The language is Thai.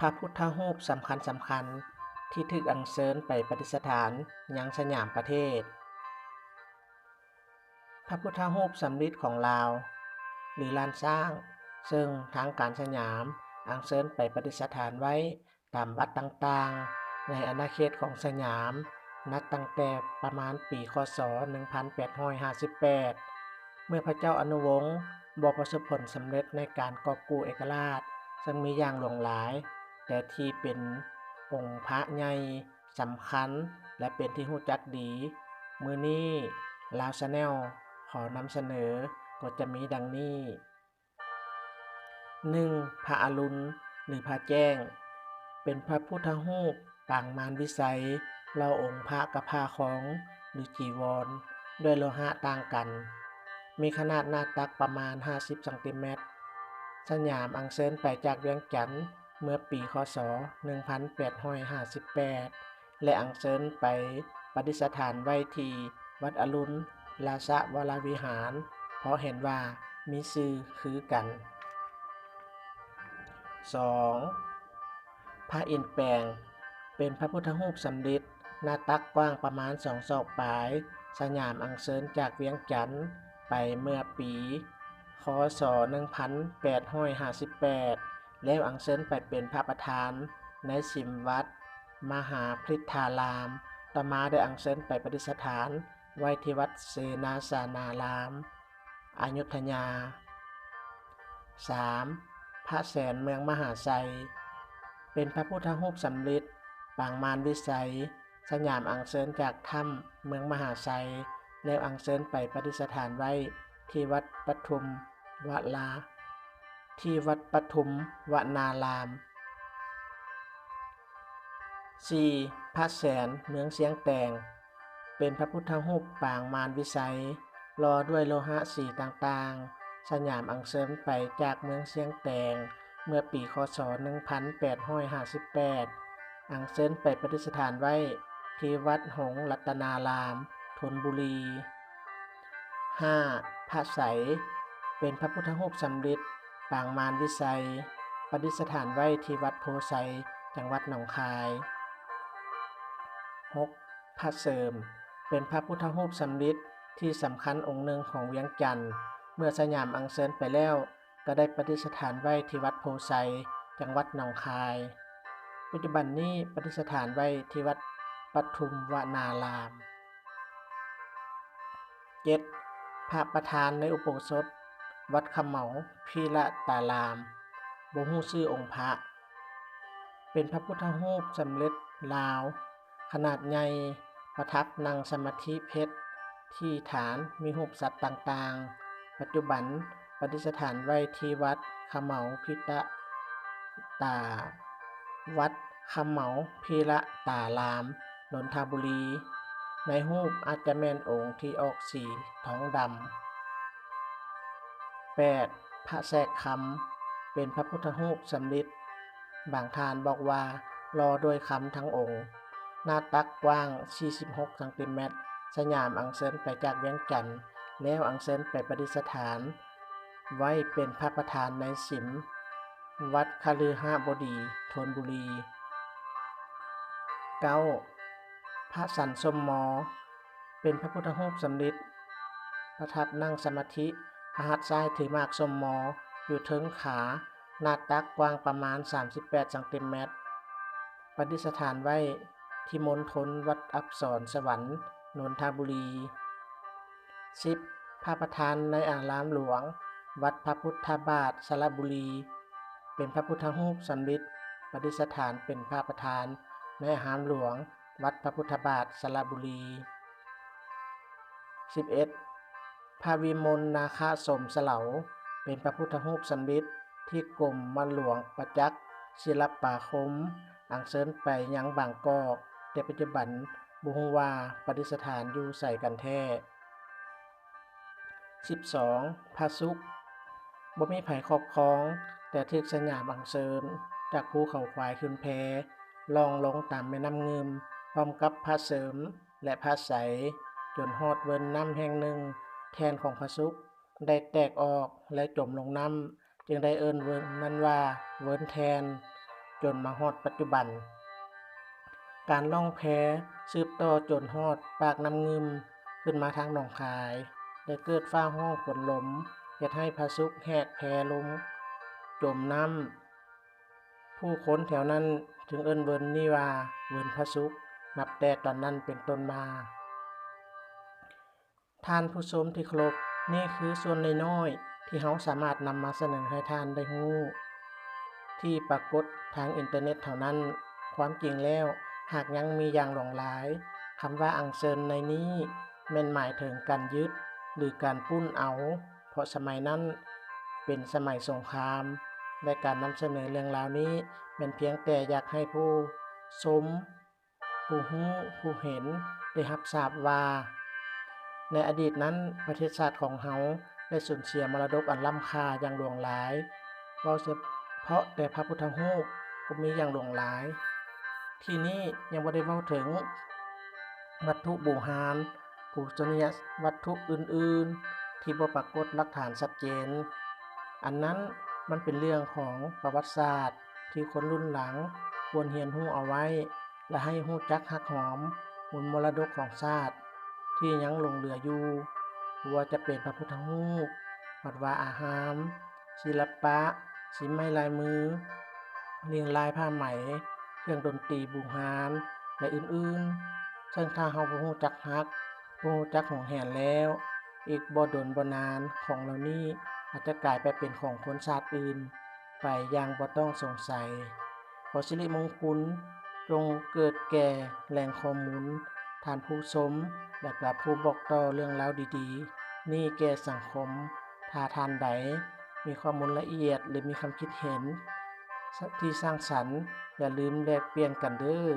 ระพุทธรูปสำคัญที่ถูกอัญเชิญไปประดิษฐานยังสยามประเทศพระพุทธรูปสำริดของลาวหรือลานช้าง ซึ่งทางการสยามอัญเชิญไปประดิษฐานไว้ตามวัดต่างๆในอาณาเขตของสยามนับตั้งแต่ประมาณปีคศ 1858 เมื่อพระเจ้าอนุวงศ์บ่ประสบผลสำเร็จในการกอบกู้เอกราชซึ่งมีอย่างหลวงหลาย แต่ที่เป็นองค์พระใหญ่สำคัญและเป็นที่รู้จักดี มื้อนี้ลาวชาแนลขอนำเสนอก็จะมีดังนี้ 1. พระอรุณหรือพระแจ้ง เป็นพระพุทธรูปปางมารวิสัยรอองค์พระกับผ้าของหรือจีวรด้วยโลหะต่างกัน มีขนาดหน้าตักประมาณ 50 ซม. สยามอัญเชิญไปจากเวียงจันทน์เมื่อปีคศ 1858 และอัญเชิญไปประดิษฐานไว้ที่วัดอรุณราชวรวิหาร เพราะเห็นว่ามีชื่อคือกัน 2. พระอินทร์แปลง เป็นพระพุทธรูปสำริดหน้าตักกว้างประมาณ2 ศอกปลาย สยามอัญเชิญจากเวียงจันทน์ไปเมื่อปีคศ 1858 แล้วอัญเชิญไปเป็นพระประธานในสิมวัดมหาพฤทธาราม ต่อมาได้อัญเชิญไปประดิษฐานไว้ที่วัดเสนาสนาราม อยุธยา 3. พระแสนเมืองมหาไซ เป็นพระพุทธรูปสำริดปางมารวิสัย สยามอัญเชิญจากถ้ำเมืองมหาไซแล้วอัญเชิญไปประดิษฐานไว้ที่วัดปทุมวนาราม 4. พระแสนเมืองเสียงแตง เป็นพระพุทธรูปปางมารวิสัยรอด้วยโลหะสีต่างๆ สยามอัญเชิญไปจากเมืองเสียงแตงเมื่อปีคศ 1858 อัญเชิญไปประดิษฐานไว้ที่วัดหงส์รัตนาราม ธนบุรี 5. พระไสย เป็นพระพุทธรูปสำริดปางมารวิสัย ประดิษฐานไว้ที่วัดโพไซจังหวัดหนองคาย 6. พระเสริม เป็นพระพุทธรูปสำริดที่สำคัญองค์หนึ่งของเวียงจันทน์ เมื่อสยามอัญเชิญไปแล้วก็ได้ประดิษฐานไว้ที่วัดโพไซจังหวัดหนองคาย ปัจจุบันนี้ประดิษฐานไว้ที่วัดปทุมวนาราม 7. พระประธานในอุโบสถวัดขะเหมาพีระตาราม บ่ฮู้ชื่อองค์พระ เป็นพระพุทธรูปสำเร็จลาว ขนาดใหญ่ ประทับนั่งสมาธิเพชรที่ฐานมีรูปสัตว์ต่างๆ ปัจจุบันประดิษฐานไว้ที่วัดขะเหมาพีระตาราม นนทบุรี ในรูปอาจจะแม่นองค์ที่ออกสีทองดำ 8. พระแสกคำ เป็นพระพุทธรูปสำริดบางท่านบอกว่ารอด้วยคำทั้งองค์ หน้าตักกว้าง 46 ซม. สยามอัญเชิญไปจากเวียงจันทน์แล้วอัญเชิญไปประดิษฐานไว้เป็นพระประธานในสิมวัดคฤหบดี ธนบุรี 9. พระสันสมมอ เป็นพระพุทธรูปสำริดประทับนั่งสมาธิ พระหัตถ์ซ้ายถือหมากสมมออยู่เทิงขา หน้าตักกว้างประมาณ 38 ซม. ประดิษฐานไว้ที่มณฑลวัดอัปสรสวรรค์ นนทบุรี 10. พระประธานในอารามหลวง วัดพระพุทธบาทสระบุรี เป็นพระพุทธรูปสำริดประดิษฐานเป็นพระประธานในอารามหลวง วัดพระพุทธบาทสระบุรี 11. พระวิมลนาคสมเสลา เป็นพระพุทธรูปสำริดที่กรมหลวงประจักษ์ศิลปาคมอัญเชิญไปยังบางกอก แต่ปัจจุบันบ่ฮู้ว่าประดิษฐานอยู่ไสกันแท้ 12. พระศุกร์ บ่มีไผครอบครอง แต่ถูกสยามอัญเชิญจากภูเขาควายขึ้นแพล่องลงตามแม่น้ำงึมพร้อมกับพระเสริมและพระไสยจนฮอดเวิ้นน้ำแห่งหนึ่ง แทนของพระศุกร์ได้แตกออกและจมลงน้ำ จึงได้เอิ้นเวิ้นนั้นว่าเวิ้นแทน จนมาฮอดปัจจุบัน การล่องแพสืบต่อจนฮอดปากน้ำงึมขึ้นมาทางหนองคายได้เกิดฟ้าห้องฝนหลมเฮ็ดให้พระสุกแหกแพลงจมน้ำผู้คนแถวนั้นจึงเอิ้นเวิ้นนี้ว่าเวิ้นพระสุกนับแต่ตอนนั้นเป็นต้นมาท่านผู้ชมที่เคารพนี่คือส่วนน้อยๆที่เฮาสามารถนำมาเสนอให้ท่านได้รู้ที่ปรากฏทางอินเทอร์เน็ตเท่านั้นความจริงแล้วหากยังมีอย่างหลงหลายคำว่าอังเซินในนี้แม่นหมายถึงการยึดหรือการปุ้นเอาเพราะสมัยนั้นเป็นสมัยสงครามและการนำเสนอเรื่องราวนี้เป็นเพียงแต่อยากให้ผู้ชมผู้รู้ผู้เห็นได้รับทราบว่าในอดีตนั้นประเทศชาติของเฮาได้สูญเสียมรดกอันล้ำค่าอย่างหลวงหลายเว้าเฉพาะแต่พระพุทธรูปก็มีอย่างหลวงหลายที่นี้ยังบ่ได้เว้าถึงวัตถุโบราณปูชนียวัตถุอื่นๆที่บ่ปรากฏหลักฐานชัดเจนอันนั้นมันเป็นเรื่องของประวัติศาสตร์ที่คนรุ่นหลังควรเรียนรู้เอาไว้และให้รู้จักรักหอมมูลมรดกของชาติที่ยังหลงเหลืออยู่บ่ว่าจะเป็นพระพุทธรูปวัดวาอาราม ศิลปะศิลป์ไม้ลายมือเรียงลายผ้าไหมเครื่องดนตรีโบราณและอื่นๆซึ่งถ้าเฮาบ่รู้จักรักบ่รู้จักหวงแหนแล้วอีกบ่ดนบ่นานของเหล่านี้อาจจะกลายไปเป็นของคนชาติอื่นไปอย่างบ่ต้องสงสัยขอสิริมงคลจงเกิดแก่แหล่งข้อมูลท่านผู้ชมและก็ผู้บอกต่อเรื่องราวดีๆนี้แก่สังคมถ้าท่านใดมีข้อมูลละเอียดหรือมีความคิดเห็นที่สร้างสรรค์อย่าลืมแลกเปลี่ยนกันเด้อ